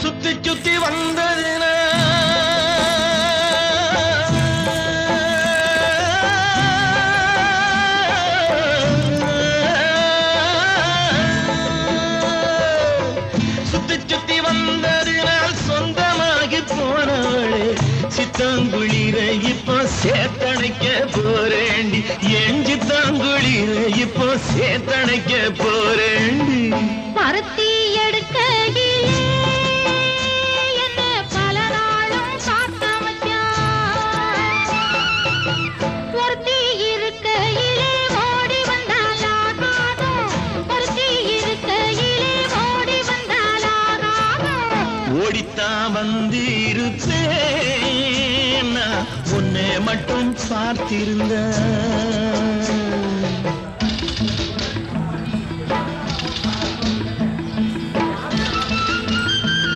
சுத்தி சுத்தி வந்ததுனா சுத்தி சுத்தி வந்ததுனால் சொந்தமாகி போனவளே சித்தாங்குளிர இப்போ சேத்தணைக்க போறேண்டி என் சித்தாங்குளிர இப்போ சேத்தணைக்க போறேண்டி பருத்தி எடுக்கையிலே என்ன பல நாளும் பார்த்த மச்சான் ஒருத்தி இருக்கையிலே ஓடி வந்தாலாகாதோ ஒருத்தி இருக்கையிலே ஓடி வந்தாலாகாதோ ஓடித்தான் வந்திருப்பேன் உன்னை மட்டும் பார்த்திருந்த